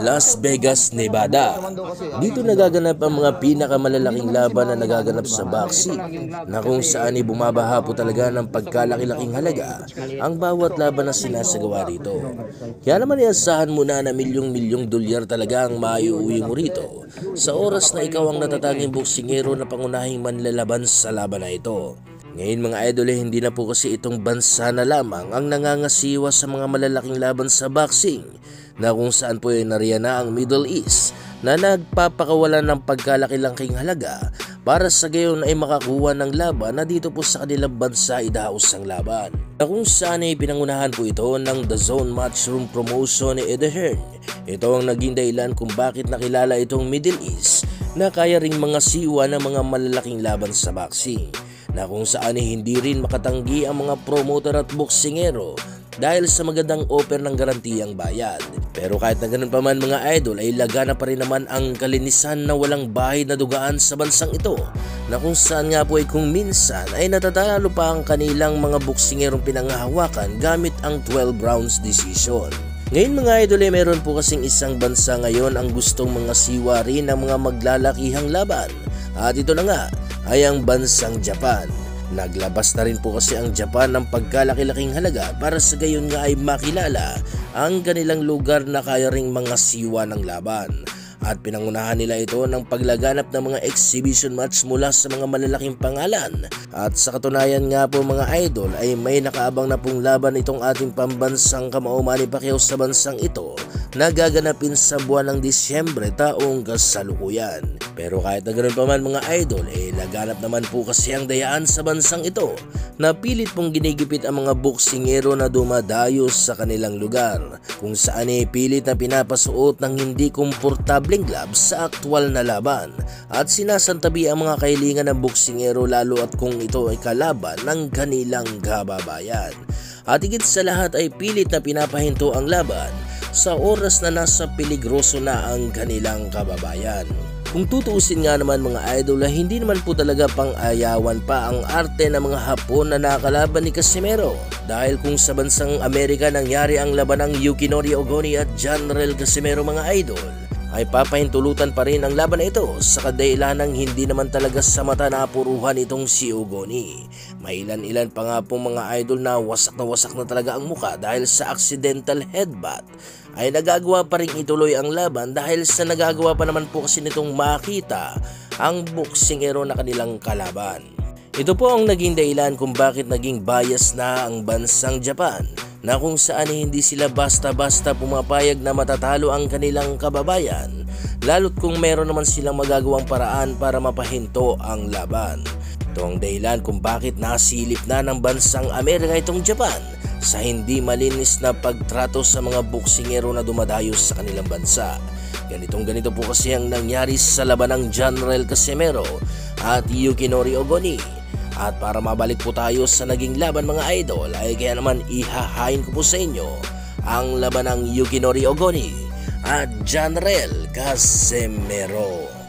Las Vegas, Nevada. Dito nagaganap ang mga pinakamalalaking laban na nagaganap sa boxing na kung saan ay bumabaha po talaga ng pagkalaki-laking halaga ang bawat laban na sinasagawa rito. Kaya naman iasahan mo na milyong-milyong dolyar talaga ang maiuwi mo rito sa oras na ikaw ang natatanging boksingero na pangunahing manlalaban sa laban na ito. Ngayon mga idol, hindi na po kasi itong bansa na lamang ang nangangasiwa sa mga malalaking laban sa boxing na kung saan po ay nariyan na ang Middle East na nagpapakawalan ng pagkalaki-laking halaga para sa gayon ay makakuha ng laban na dito po sa kanilang bansa idaos ang laban. Na kung saan ay pinangunahan po ito ng The Zone Matchroom Promotion ni Eddie Hearn. Ito ang naging dahilan kung bakit nakilala itong Middle East na kaya ring mga siwa ng mga malalaking laban sa boxing, na kung saan ay hindi rin makatanggi ang mga promoter at boksingero dahil sa magandang offer ng garantiyang bayad. Pero kahit na ganun pa man mga idol ay lagana pa rin naman ang kalinisan na walang bahid na dugaan sa bansang ito, na kung saan nga po ay kung minsan ay natatalo pa ang kanilang mga boksingerong pinanghahawakan gamit ang 12 rounds decision. Ngayon mga idol ay meron po kasing isang bansa ngayon ang gustong mga siwa rin ng mga maglalakihang laban, at ito na nga ay ang bansang Japan. Naglabas na rin po kasi ang Japan ng pagkalaki-laking halaga para sa gayon nga ay makilala ang kanilang lugar na kaya ring mga siwa ng laban. At pinangunahan nila ito ng paglaganap ng mga exhibition match mula sa mga malalaking pangalan. At sa katunayan nga po mga idol ay may nakaabang na pong laban itong ating pambansang kamao Manny Pacquiao sa bansang ito na gaganapin sa buwan ng Disyembre taong kasalukuyan. Pero kahit na ganoon pa man mga idol ay laganap naman po kasi ang dayaan sa bansang ito na pilit pong ginigipit ang mga boksingero na dumadayo sa kanilang lugar, kung saan ay pilit na pinapasuot ng hindi komportableng gloves sa aktwal na laban at sinasantabi ang mga kahilingan ng boksingero, lalo at kung ito ay kalaban ng kanilang kababayan. At higit sa lahat ay pilit na pinapahinto ang laban sa oras na nasa peligroso na ang kanilang kababayan. Kung tutuusin nga naman mga idol, hindi naman po talaga pang-ayawan pa ang arte ng mga Hapon na nakalaban ni Casimero, dahil kung sa bansang Amerika nangyari ang laban ng Yukinori Ogoni at Janrel Casimero mga idol, ay papahintulutan pa rin ang laban na ito sa kadahilanang hindi naman talaga sa mata napuruhan itong si Ogoni. May ilan-ilan pa nga pong mga idol na wasak na talaga ang muka dahil sa accidental headbutt, ay nagagawa pa rin ituloy ang laban dahil sa nagagawa pa naman po kasi nitong makita ang boksingero na kanilang kalaban. Ito po ang naging dahilan kung bakit naging bias na ang bansang Japan, na kung saan hindi sila basta-basta pumapayag na matatalo ang kanilang kababayan, lalo't kung meron naman silang magagawang paraan para mapahinto ang laban. Ito ang dahilan kung bakit nasilip na ng bansang Amerika itong Japan sa hindi malinis na pagtrato sa mga boksingero na dumadayo sa kanilang bansa. Ganito po kasi ang nangyari sa laban ng Janrel Casimero at Yukinori Ogoni. At para mabalik po tayo sa naging laban mga idol, ay kaya naman ihahain ko po sa inyo ang laban ng Yukinori Ogoni at Janrel Casimero.